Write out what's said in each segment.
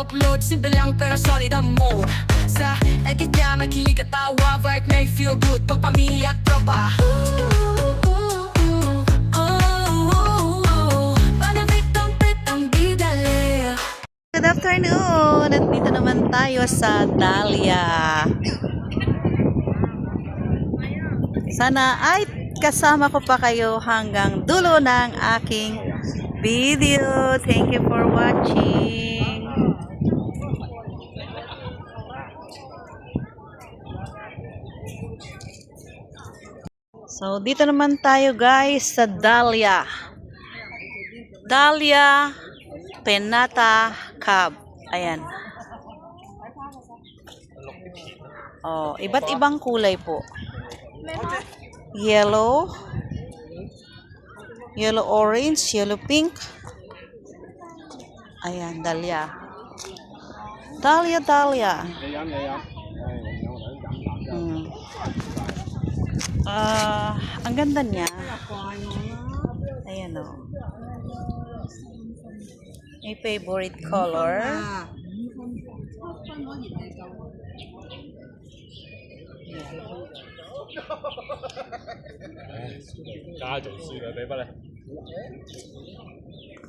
upload, simple lang pero solid ang mode. Sa edit niya makilig at tawa, vibe may feel good pag pamilya at tropa. Good afternoon! Nandito naman tayo sa Dahlia. Sana ay kasama ko pa kayo hanggang dulo ng aking video. Thank you for watching. So, dito naman tayo guys sa Dahlia. Dahlia Penata Cab. Ayan. Oh, iba't ibang kulay po. Yellow, yellow orange, yellow pink. Ayan, Dahlia. Dahlia, Dahlia. Ang ganda niya. Ayan o. May favorite color.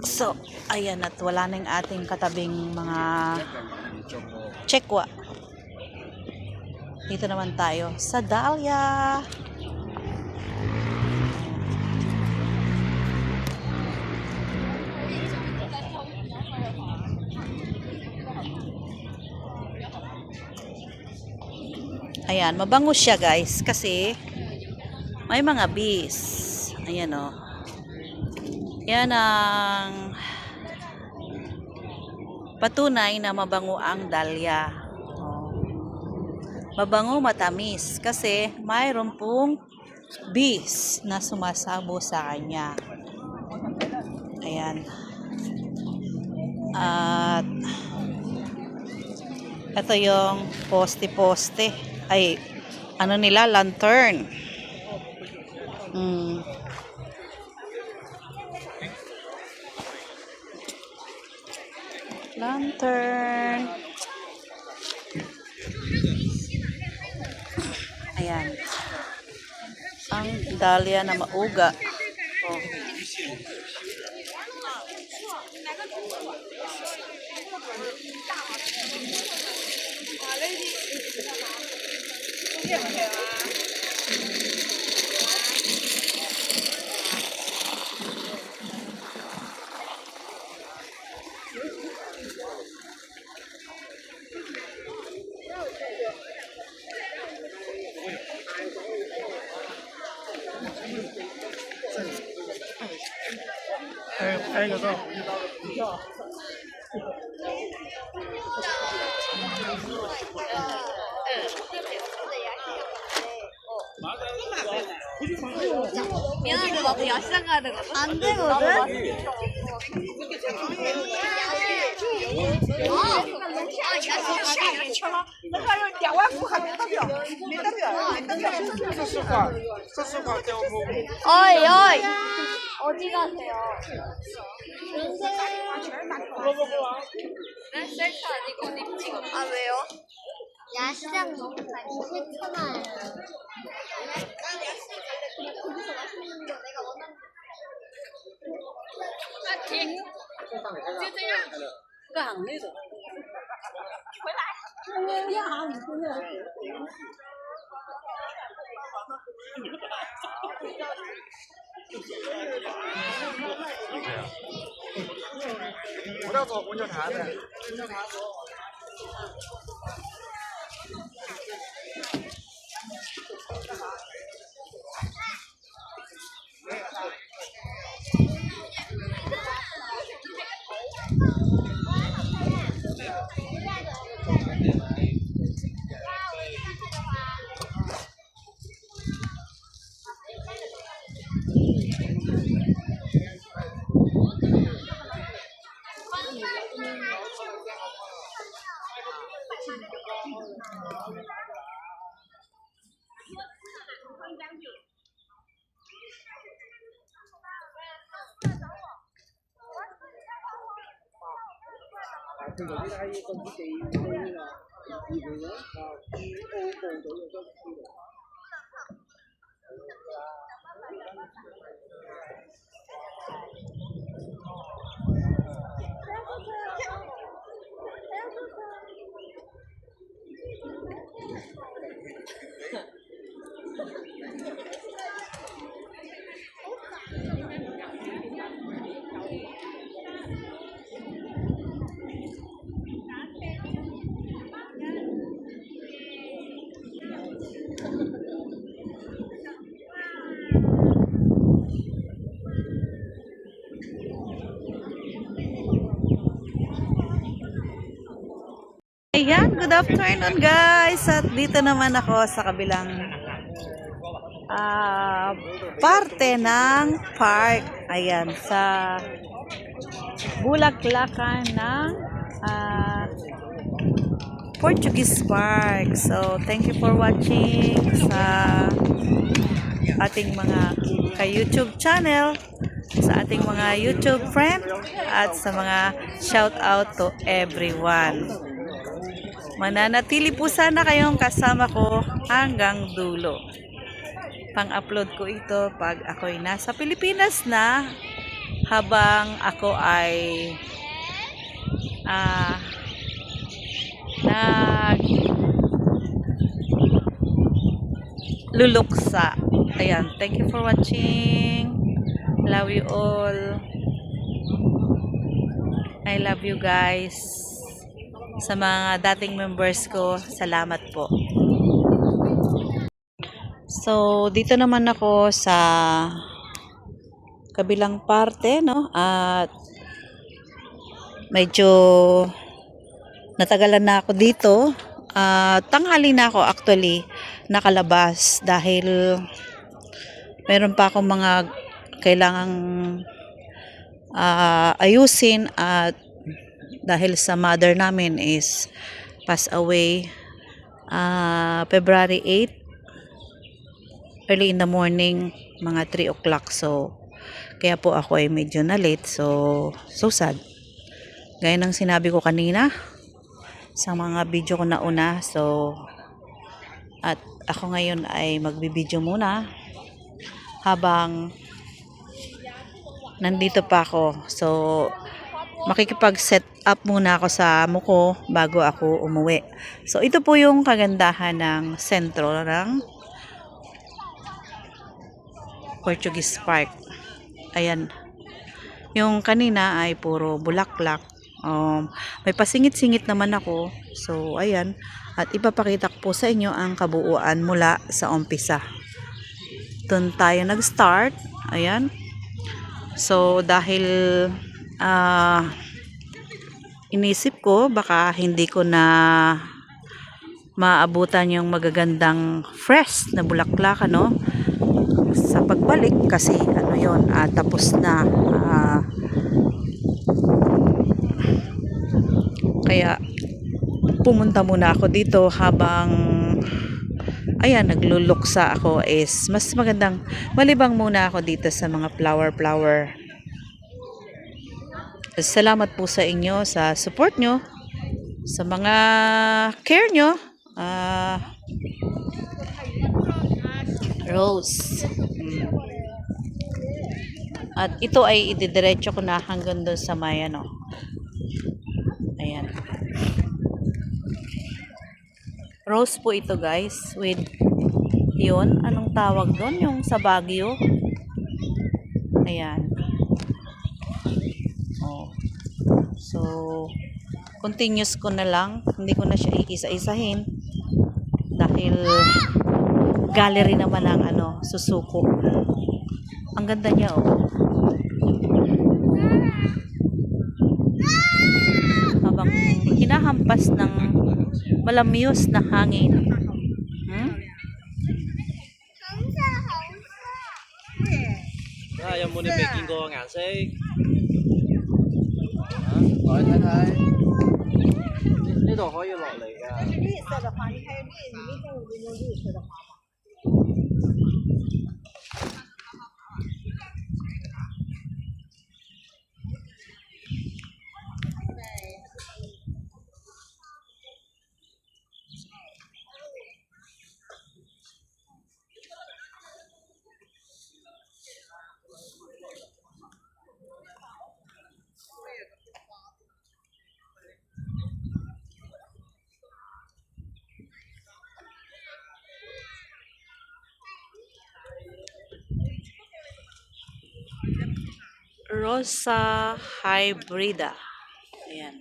So, ayan at wala na yung ating katabing mga chekwa. Dito naman tayo sa Dahlia. Ayan, mabango siya guys kasi may mga bees. Ayan o. Yan ang patunay na mabango ang Dahlia. Mabango, matamis kasi mayroon pong bees na sumasabo sa kanya. Ayan. At ito yung poste-poste. Ay, ano nila? Lantern. Lantern. Ayan. Ang Dahlia na mauga. Oh. 미안한데 나도 야시장 가야 되거든? 안 되거든? 어이 어이 어디 가세요? 네? 셀카 아니고 립 찍어. 아 왜요? 야시장 너무 가기 싫잖아요. 거기서 맛있는 거 내가 원하는 거. 那停，就这样，干行那种。回来。不要坐公交站的。Ayan, good afternoon guys. At dito naman ako sa kabilang parte ng park. Ayan, sa Bulaklakan ng Portuguese Park. So, thank you for watching sa ating mga ka-YouTube channel, sa ating mga YouTube friend, at sa mga shout out to everyone. Mananatili po sana kayong kasama ko hanggang dulo. Pang-upload ko ito pag ako'y nasa Pilipinas na, habang ako ay luluksa. Ayan, thank you for watching. Love you all. I love you guys. Sa mga dating members ko, salamat po. So, dito naman ako sa kabilang parte, no? At medyo natagalan na ako dito. Tanghali na ako actually nakalabas dahil meron pa akong mga kailangang ayusin, at dahil sa mother namin is pass away February 8, early in the morning, mga 3 o'clock. So, kaya po ako ay medyo na late. So sad. Gaya ng sinabi ko kanina sa mga video ko na una. So, at ako ngayon ay magbibideo muna habang nandito pa ako. So, makikipag-set up muna ako sa amo ko bago ako umuwi. So, ito po yung kagandahan ng sentro ng Portuguese Park. Ayan. Yung kanina ay puro bulaklak. May pasingit-singit naman ako. So, ayan. At ipapakita ko po sa inyo ang kabuuan mula sa umpisa. Doon tayo nag-start. Ayan. So, dahil inisip ko baka hindi ko na maabutan yung magagandang fresh na bulaklak, ano, sa pagbalik, kasi ano yon, tapos na, kaya pumunta muna ako dito habang ayan, nagluluksa ako. Is mas magandang malibang muna ako dito sa mga flower. Salamat po sa inyo, sa support nyo, sa mga care nyo. Rose. At ito ay ididiretso ko na hanggang doon sa may ano. Ayan. Rose po ito guys, with yun, anong tawag doon? Yung sa Baguio. Ayan. So, continuous ko na lang. Hindi ko na siya iisa-isahin dahil gallery naman ang ano, susuko. Ang ganda niya, oh. Habang hinahampas ng malamyos na hangin.有冇你未見過嘅顏色？來睇睇，呢度可以落嚟㗎。綠色的話，你還有綠，你那天我就用綠色的花吧。Rosa hybrida. Ayan.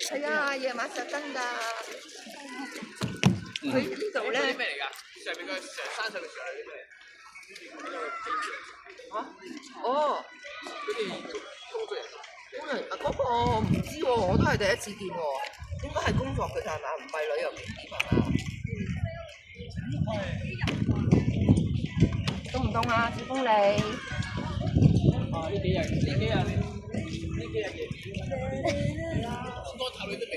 係啊，夜晚實燈㗎。佢呢度咧咩嚟㗎？上面個上山上嘅樹係啲咩？嚇？哦，嗰啲工作人員。工人啊，嗰個唔知喎，我都係第一次見喎。應該係工作嘅咋係嘛？唔係旅遊景點係嘛？凍唔凍啊？小風你？啊！呢幾日夜，多頭你都未。